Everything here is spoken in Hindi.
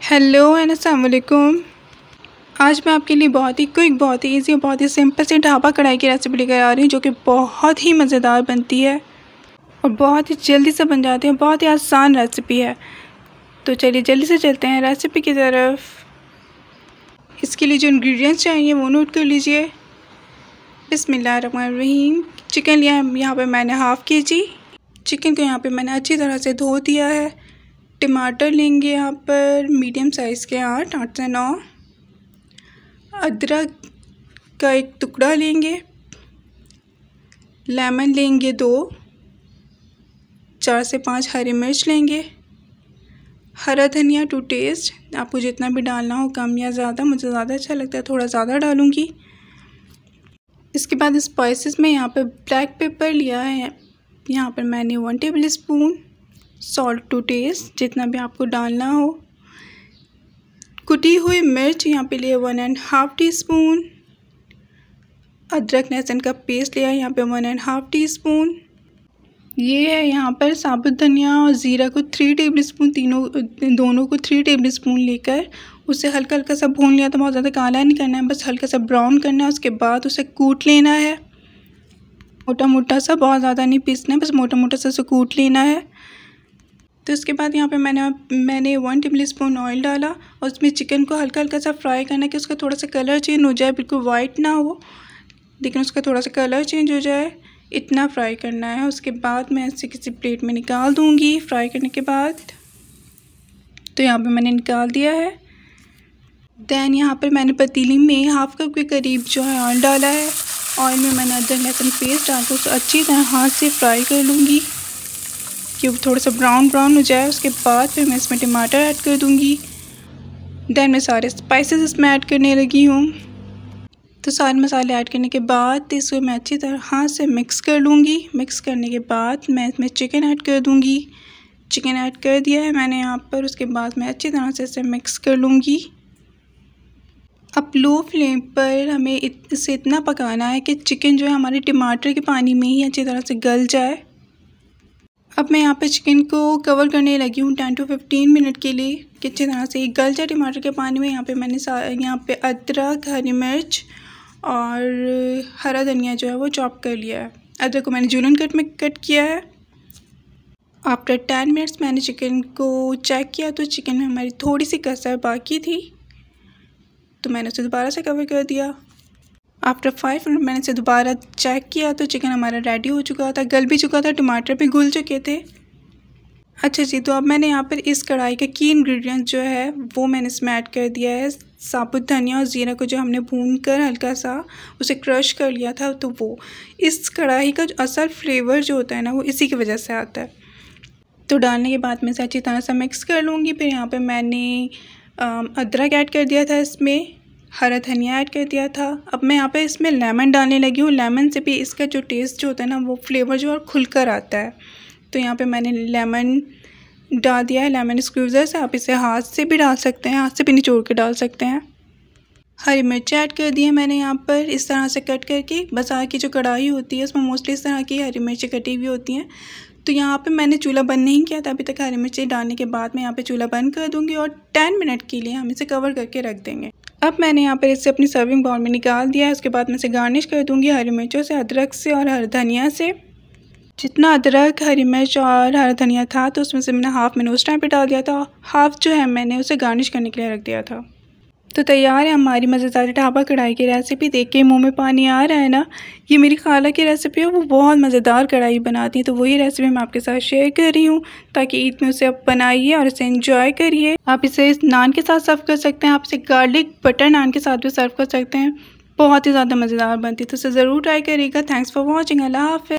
हेलो एंड अस्सलाम वालेकुम। आज मैं आपके लिए बहुत ही क्विक, बहुत ही इजी और बहुत ही सिंपल से ढाबा कढ़ाई की रेसिपी लेकर आ रही हूँ, जो कि बहुत ही मज़ेदार बनती है और बहुत ही जल्दी से बन जाती है। बहुत ही आसान रेसिपी है। तो चलिए जल्दी से चलते हैं रेसिपी की तरफ। इसके लिए जो इंग्रेडिएंट्स चाहिए वो नोट कर लीजिए। बिस्मिल्लाहिर्रहमानिर्रहीम। चिकन लिया है यहाँ पर मैंने हाफ़ kg। चिकन को यहाँ पर मैंने अच्छी तरह से धो दिया है। टमाटर लेंगे यहाँ पर मीडियम साइज़ के 8 से 9। अदरक का एक टुकड़ा लेंगे। लेमन लेंगे 2। 4 से 5 हरी मिर्च लेंगे। हरा धनिया टू टेस्ट, आपको जितना भी डालना हो, कम या ज़्यादा। मुझे ज़्यादा अच्छा लगता है, थोड़ा ज़्यादा डालूँगी। इसके बाद स्पाइसेस में यहाँ पर ब्लैक पेपर लिया है। यहाँ पर मैंने 1 tablespoon. Salt to taste, जितना भी आपको डालना हो। कुटी हुई मिर्च यहाँ पे लिए 1.5 टीस्पून। अदरक लहसुन का पेस्ट लिया है यहाँ पे 1.5 टीस्पून। ये है यहाँ पर साबुत धनिया और ज़ीरा को 3 टेबल स्पून, दोनों को 3 टेबल स्पून लेकर उसे हल्का हल्का सा भून लिया। तो बहुत ज़्यादा काला नहीं करना है, बस हल्का सा ब्राउन करना है। उसके बाद उसे कूट लेना है, मोटा मोटा सा, बहुत ज़्यादा नहीं पीसना है, बस मोटा मोटा सा उसे कूट लेना है। तो इसके बाद यहाँ पे मैंने 1 टेबल स्पून ऑयल डाला और उसमें चिकन को हल्का हल्का सा फ्राई करना है कि उसका थोड़ा सा कलर चेंज हो जाए। बिल्कुल वाइट ना हो, लेकिन उसका थोड़ा सा कलर चेंज हो जाए, इतना फ्राई करना है। उसके बाद मैं इसे किसी प्लेट में निकाल दूँगी फ्राई करने के बाद। तो यहाँ पर मैंने निकाल दिया है। दैन यहाँ पर मैंने पतीली में हाफ़ कप के करीब जो है ऑयल डाला है। ऑयल में मैंने अदरक लहसुन पेस्ट डालकर उसे अच्छी तरह हाथ से फ्राई कर लूँगी कि वो थोड़ा सा ब्राउन हो जाए। उसके बाद फिर मैं इसमें टमाटर ऐड कर दूँगी। दैन मैं सारे स्पाइसेस इसमें ऐड करने लगी हूँ। तो सारे मसाले ऐड करने के बाद इसको मैं अच्छी तरह हाथ से मिक्स कर लूँगी। मिक्स करने के बाद मैं इसमें चिकन ऐड कर दूँगी। चिकन ऐड कर दिया है मैंने यहाँ पर। उसके बाद मैं अच्छी तरह से इसे मिक्स कर लूँगी। अब लो फ्लेम पर हमें इसे इतना पकाना है कि चिकन जो है हमारे टमाटर के पानी में ही अच्छी तरह से गल जाए। अब मैं यहाँ पे चिकन को कवर करने लगी हूँ 10 से 15 मिनट के लिए कि अच्छी तरह से गल जाए टमाटर के पानी में। यहाँ पे मैंने यहाँ पे अदरक, हरी मिर्च और हरा धनिया जो है वो चॉप कर लिया है। अदरक को मैंने जूलन कट में कट किया है। आफ्टर 10 मिनट्स मैंने चिकन को चेक किया तो चिकन में हमारी थोड़ी सी कसर बाकी थी, तो मैंने उसे दोबारा से कवर कर दिया। आफ्टर 5 मिनट मैंने इसे दोबारा चेक किया तो चिकन हमारा रेडी हो चुका था, गल भी चुका था, टमाटर भी घुल चुके थे। अच्छा जी, तो अब मैंने यहाँ पर इस कढ़ाई का की इंग्रेडिएंट जो है वो मैंने इसमें ऐड कर दिया है। साबुत धनिया और ज़ीरा को जो हमने भून कर हल्का सा उसे क्रश कर लिया था, तो वो इस कढ़ाई का जो असल फ्लेवर जो होता है ना, वो इसी की वजह से आता है। तो डालने के बाद मैं इसे अच्छी तरह से मिक्स कर लूँगी। फिर यहाँ पर मैंने अदरक ऐड कर दिया था, इसमें हरा धनिया ऐड कर दिया था। अब मैं यहाँ पे इसमें लेमन डालने लगी हूँ। लेमन से भी इसका जो टेस्ट जो होता है ना, वो फ्लेवर जो और खुल कर आता है। तो यहाँ पे मैंने लेमन डाल दिया है। लेमन स्क्वीज़र से आप इसे हाथ से भी डाल सकते हैं, हाथ से भी निचोड़ के डाल सकते हैं। हरी मिर्च ऐड कर दी है मैंने यहाँ पर इस तरह से कट करके। बाज़ार की जो कढ़ाई होती है उसमें मोस्टली इस तरह की हरी मिर्ची कटी हुई होती हैं। तो यहाँ पे मैंने चूल्हा बंद नहीं किया था अभी तक। हरी मिर्ची डालने के बाद मैं यहाँ पे चूल्हा बंद कर दूँगी और 10 मिनट के लिए हम इसे कवर करके रख देंगे। अब मैंने यहाँ पर इसे अपनी सर्विंग बाउल में निकाल दिया है। उसके बाद मैं इसे गार्निश कर दूँगी हरी मिर्चों से, अदरक से और हरा धनिया से। जितना अदरक, हरी मिर्च और हरा धनिया था तो उसमें से मैंने हाफ़ मैंने उस टाइम पे डाल दिया था, हाफ़ जो है मैंने उसे गार्निश करने के लिए रख दिया था। तो तैयार है हमारी मज़ेदार ढाबा कढ़ाई की रेसिपी। देख के मुँह में पानी आ रहा है ना। ये मेरी खाला की रेसिपी है, वो बहुत मज़ेदार कढ़ाई बनाती है। तो वही रेसिपी मैं आपके साथ शेयर कर रही हूँ ताकि ईद में उसे आप बनाइए और इसे एंजॉय करिए। आप इसे इस नान के साथ सर्व कर सकते हैं, आप इसे गार्लिक बटर नान के साथ भी सर्व कर सकते हैं। बहुत ही ज़्यादा मज़ेदार बनती है, तो इसे ज़रूर ट्राई करिएगा। Thanks for watching. अल्लाह हाफ़िज़।